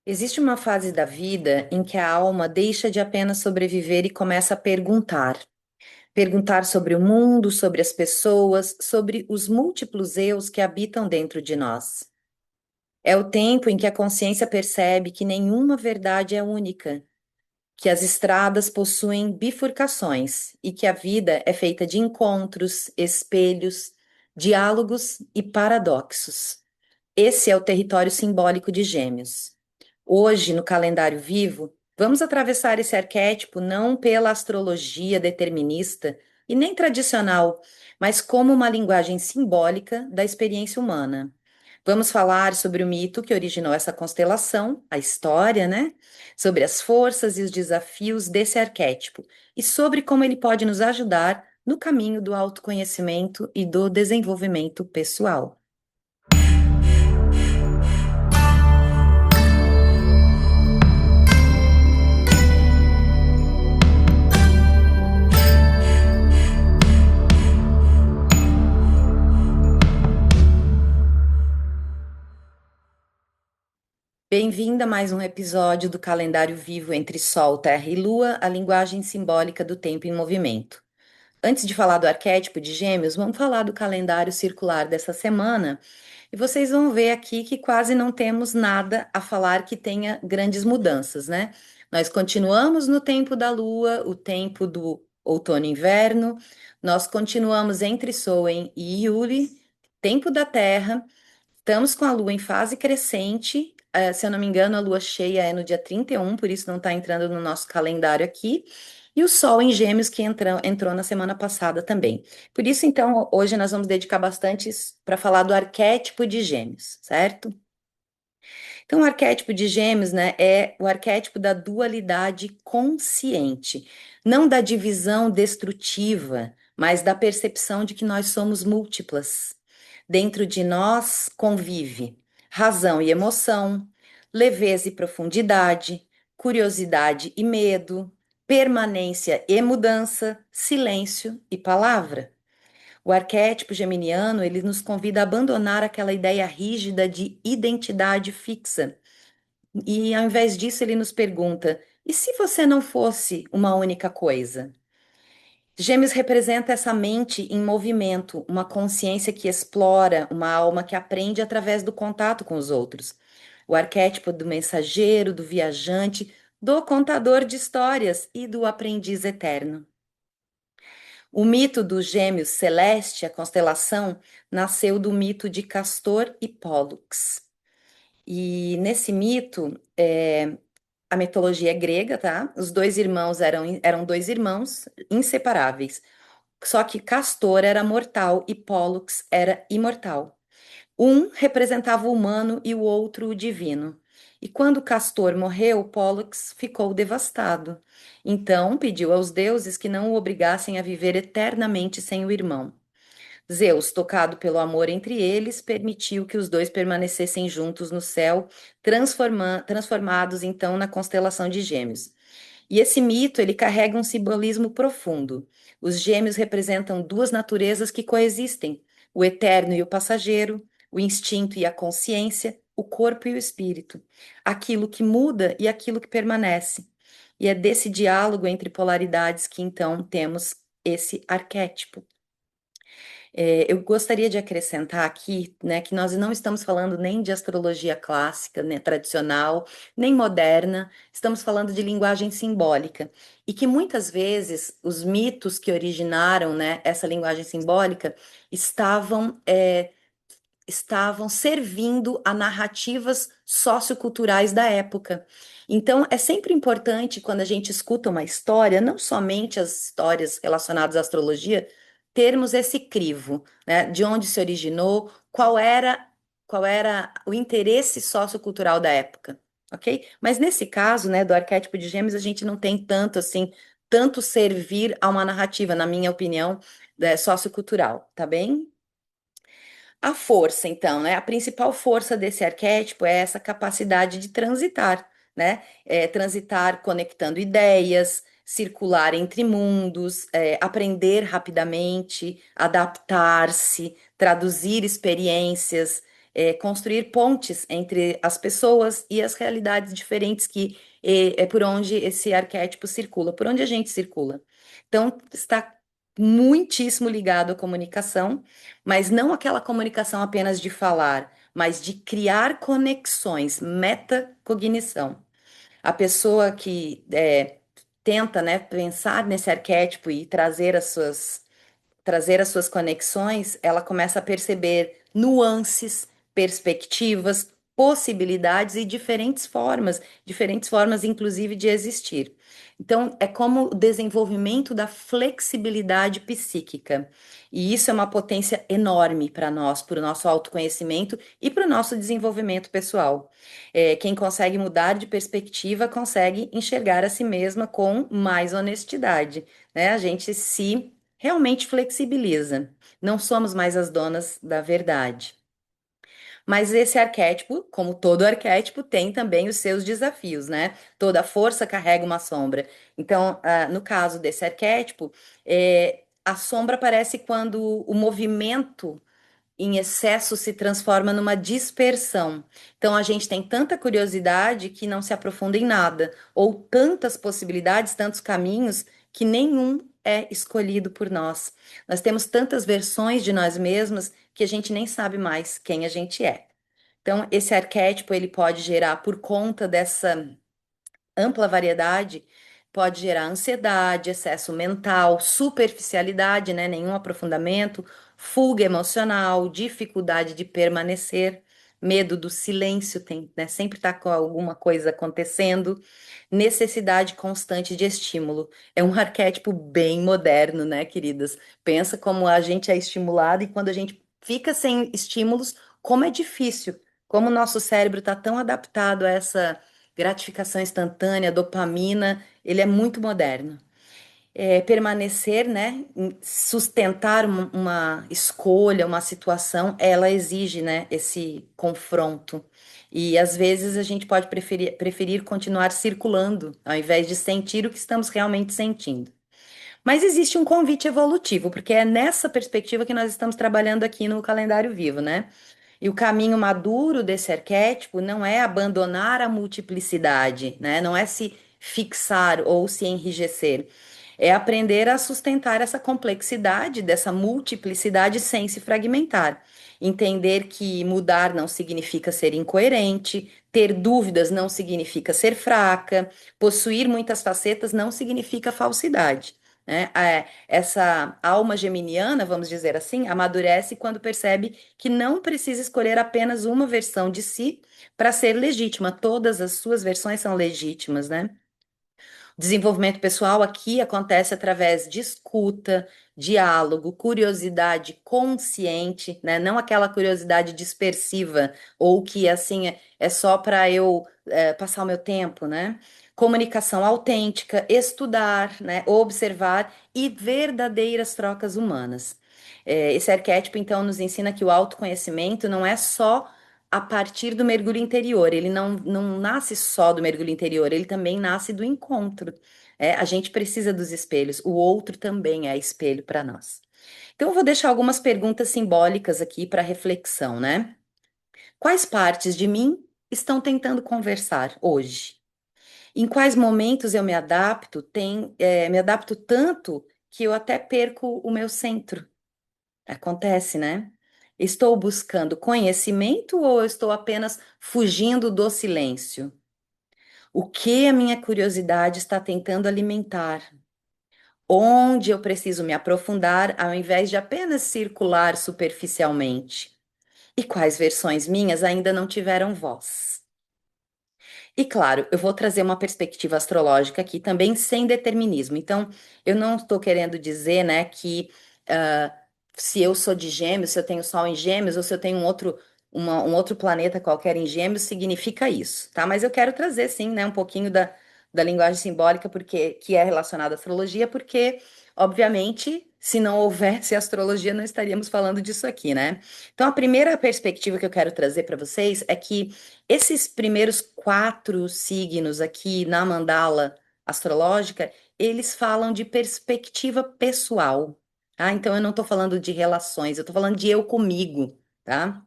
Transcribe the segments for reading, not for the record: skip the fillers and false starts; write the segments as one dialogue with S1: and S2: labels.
S1: Existe uma fase da vida em que a alma deixa de apenas sobreviver e começa a perguntar. Perguntar sobre o mundo, sobre as pessoas, sobre os múltiplos eus que habitam dentro de nós. É o tempo em que a consciência percebe que nenhuma verdade é única, que as estradas possuem bifurcações e que a vida é feita de encontros, espelhos, diálogos e paradoxos. Esse é o território simbólico de Gêmeos. Hoje, no calendário vivo, vamos atravessar esse arquétipo não pela astrologia determinista e nem tradicional, mas como uma linguagem simbólica da experiência humana. Vamos falar sobre o mito que originou essa constelação, a história, né? Sobre as forças e os desafios desse arquétipo e sobre como ele pode nos ajudar no caminho do autoconhecimento e do desenvolvimento pessoal. Bem-vinda a mais um episódio do Calendário Vivo entre Sol, Terra e Lua, a linguagem simbólica do tempo em movimento. Antes de falar do arquétipo de Gêmeos, vamos falar do calendário circular dessa semana. E vocês vão ver aqui que quase não temos nada a falar que tenha grandes mudanças, né? Nós continuamos no tempo da Lua, o tempo do outono e inverno, nós continuamos entre Soen e Yuli, tempo da Terra. Estamos com a lua em fase crescente. Se eu não me engano, a lua cheia é no dia 31, por isso não está entrando no nosso calendário aqui. E o sol em Gêmeos, que entrou na semana passada também. Por isso, então, hoje nós vamos dedicar bastante para falar do arquétipo de Gêmeos, certo? Então, o arquétipo de Gêmeos, né, é o arquétipo da dualidade consciente, não da divisão destrutiva, mas da percepção de que nós somos múltiplas. Dentro de nós convive razão e emoção, leveza e profundidade, curiosidade e medo, permanência e mudança, silêncio e palavra. O arquétipo geminiano, ele nos convida a abandonar aquela ideia rígida de identidade fixa. E ao invés disso, ele nos pergunta: e se você não fosse uma única coisa? Gêmeos representa essa mente em movimento, uma consciência que explora, uma alma que aprende através do contato com os outros. O arquétipo do mensageiro, do viajante, do contador de histórias e do aprendiz eterno. O mito dos gêmeos celeste, a constelação, nasceu do mito de Castor e Pólux. E nesse mito, a mitologia é grega, tá? Os dois irmãos eram dois irmãos inseparáveis. Só que Castor era mortal e Pólux era imortal. Um representava o humano e o outro o divino. E quando Castor morreu, Pólux ficou devastado. Então pediu aos deuses que não o obrigassem a viver eternamente sem o irmão. Zeus, tocado pelo amor entre eles, permitiu que os dois permanecessem juntos no céu, transformados então na constelação de Gêmeos. E esse mito, ele carrega um simbolismo profundo. Os gêmeos representam duas naturezas que coexistem: o eterno e o passageiro, o instinto e a consciência, o corpo e o espírito, aquilo que muda e aquilo que permanece. E é desse diálogo entre polaridades que então temos esse arquétipo. Eu gostaria de acrescentar aqui, né, que nós não estamos falando nem de astrologia clássica, né, tradicional, nem moderna, estamos falando de linguagem simbólica. E que muitas vezes os mitos que originaram, né, essa linguagem simbólica estavam servindo a narrativas socioculturais da época. Então, é sempre importante quando a gente escuta uma história, não somente as histórias relacionadas à astrologia, termos esse crivo, né? De onde se originou, qual era o interesse sociocultural da época, ok? Mas nesse caso, né, do arquétipo de Gêmeos, a gente não tem tanto assim, tanto servir a uma narrativa, na minha opinião, sociocultural, tá bem? A força, então, né? A principal força desse arquétipo é essa capacidade de transitar, né? Transitar conectando ideias, circular entre mundos, aprender rapidamente, adaptar-se, traduzir experiências, construir pontes entre as pessoas e as realidades diferentes que é por onde esse arquétipo circula, por onde a gente circula. Então, está muitíssimo ligado à comunicação, mas não aquela comunicação apenas de falar, mas de criar conexões, metacognição. A pessoa que tenta, né, pensar nesse arquétipo e trazer as suas conexões, ela começa a perceber nuances, perspectivas, possibilidades e diferentes formas inclusive de existir. Então, é como o desenvolvimento da flexibilidade psíquica. E isso é uma potência enorme para nós, para o nosso autoconhecimento e para o nosso desenvolvimento pessoal. Quem consegue mudar de perspectiva consegue enxergar a si mesma com mais honestidade, né? A gente se realmente flexibiliza. Não somos mais as donas da verdade. Mas esse arquétipo, como todo arquétipo, tem também os seus desafios, né? Toda força carrega uma sombra. Então, no caso desse arquétipo, a sombra aparece quando o movimento em excesso se transforma numa dispersão. Então a gente tem tanta curiosidade que não se aprofunda em nada, ou tantas possibilidades, tantos caminhos que nenhum é escolhido por nós. Nós temos tantas versões de nós mesmos que a gente nem sabe mais quem a gente é. Então esse arquétipo ele pode gerar por conta dessa ampla variedade pode gerar ansiedade, excesso mental, superficialidade, né? Nenhum aprofundamento, fuga emocional, dificuldade de permanecer, medo do silêncio, tem, né? Sempre tá com alguma coisa acontecendo, necessidade constante de estímulo. É um arquétipo bem moderno, né, queridas? Pensa como a gente é estimulado e quando a gente fica sem estímulos, como é difícil, como o nosso cérebro está tão adaptado a essa gratificação instantânea, dopamina, ele é muito moderno. Permanecer, né, sustentar uma escolha, uma situação, ela exige, né, esse confronto. E às vezes a gente pode preferir continuar circulando, ao invés de sentir o que estamos realmente sentindo. Mas existe um convite evolutivo, porque é nessa perspectiva que nós estamos trabalhando aqui no calendário vivo, né? E o caminho maduro desse arquétipo não é abandonar a multiplicidade, né? Não é se fixar ou se enrijecer. É aprender a sustentar essa complexidade, dessa multiplicidade sem se fragmentar. Entender que mudar não significa ser incoerente, ter dúvidas não significa ser fraca, possuir muitas facetas não significa falsidade, né? Essa alma geminiana, vamos dizer assim, amadurece quando percebe que não precisa escolher apenas uma versão de si para ser legítima. Todas as suas versões são legítimas, né? Desenvolvimento pessoal aqui acontece através de escuta, diálogo, curiosidade consciente, né? Não aquela curiosidade dispersiva ou que assim é só para eu passar o meu tempo, né? Comunicação autêntica, estudar, né? Observar e verdadeiras trocas humanas. Esse arquétipo, então, nos ensina que o autoconhecimento não é só a partir do mergulho interior. Ele não nasce só do mergulho interior, ele também nasce do encontro. A gente precisa dos espelhos, o outro também é espelho para nós. Então, eu vou deixar algumas perguntas simbólicas aqui para reflexão, né? Quais partes de mim estão tentando conversar hoje? Em quais momentos eu me adapto? Me adapto tanto que eu até perco o meu centro. Acontece, né? Estou buscando conhecimento ou eu estou apenas fugindo do silêncio? O que a minha curiosidade está tentando alimentar? Onde eu preciso me aprofundar ao invés de apenas circular superficialmente? E quais versões minhas ainda não tiveram voz? E claro, eu vou trazer uma perspectiva astrológica aqui também sem determinismo. Então, eu não estou querendo dizer, né, que ah, se eu sou de Gêmeos, se eu tenho Sol em Gêmeos, ou se eu tenho um outro planeta qualquer em Gêmeos, significa isso, tá? Mas eu quero trazer, sim, né, um pouquinho da linguagem simbólica, porque que é relacionada à astrologia, porque, obviamente, se não houvesse astrologia, não estaríamos falando disso aqui, né? Então, a primeira perspectiva que eu quero trazer para vocês é que esses primeiros quatro signos aqui na mandala astrológica, eles falam de perspectiva pessoal, tá? Então eu não estou falando de relações, eu estou falando de eu comigo, tá?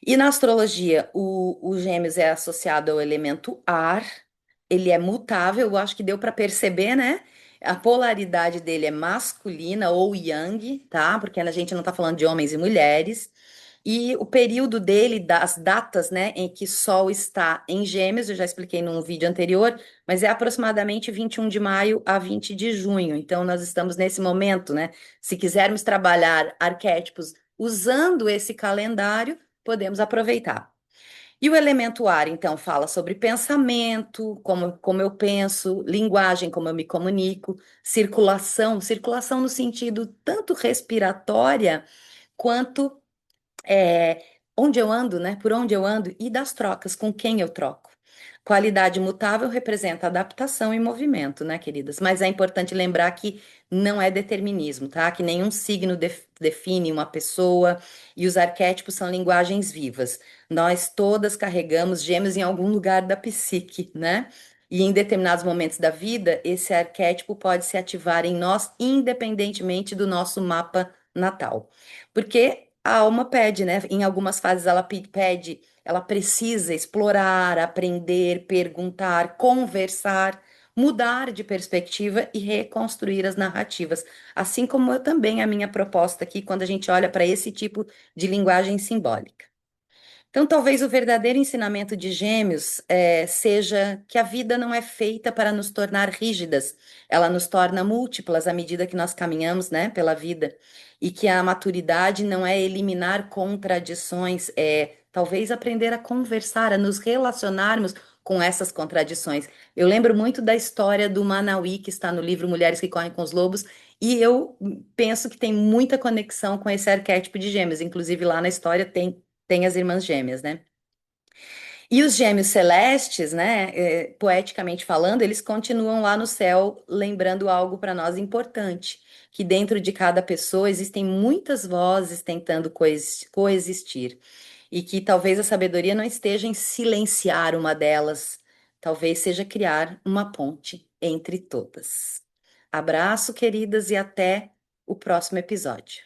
S1: E na astrologia, o Gêmeos é associado ao elemento ar, ele é mutável, eu acho que deu para perceber, né? A polaridade dele é masculina ou yang, tá? Porque a gente não tá falando de homens e mulheres. E o período dele, das datas, né, em que Sol está em Gêmeos, eu já expliquei num vídeo anterior, mas é aproximadamente 21 de maio a 20 de junho. Então, nós estamos nesse momento, né? Se quisermos trabalhar arquétipos usando esse calendário, podemos aproveitar. E o elemento ar, então, fala sobre pensamento, como eu penso, linguagem, como eu me comunico, circulação no sentido tanto respiratória quanto é, onde eu ando, né? Por onde eu ando e das trocas, com quem eu troco. Qualidade mutável representa adaptação e movimento, né, queridas? Mas é importante lembrar que não é determinismo, tá? Que nenhum signo define uma pessoa e os arquétipos são linguagens vivas. Nós todas carregamos gêmeos em algum lugar da psique, né? E em determinados momentos da vida, esse arquétipo pode se ativar em nós, independentemente do nosso mapa natal. Porque a alma pede, né? Em algumas fases ela pede, ela precisa explorar, aprender, perguntar, conversar, mudar de perspectiva e reconstruir as narrativas. Assim como eu também, a minha proposta aqui, quando a gente olha para esse tipo de linguagem simbólica. Então, talvez o verdadeiro ensinamento de Gêmeos seja que a vida não é feita para nos tornar rígidas, ela nos torna múltiplas à medida que nós caminhamos, né, pela vida, e que a maturidade não é eliminar contradições, é talvez aprender a conversar, a nos relacionarmos com essas contradições. Eu lembro muito da história do Manauí, que está no livro Mulheres que Correm com os Lobos, e eu penso que tem muita conexão com esse arquétipo de Gêmeos, inclusive lá na história tem as irmãs gêmeas, né? E os gêmeos celestes, né, poeticamente falando, eles continuam lá no céu, lembrando algo para nós importante, que dentro de cada pessoa existem muitas vozes tentando coexistir, e que talvez a sabedoria não esteja em silenciar uma delas, talvez seja criar uma ponte entre todas. Abraço, queridas, e até o próximo episódio.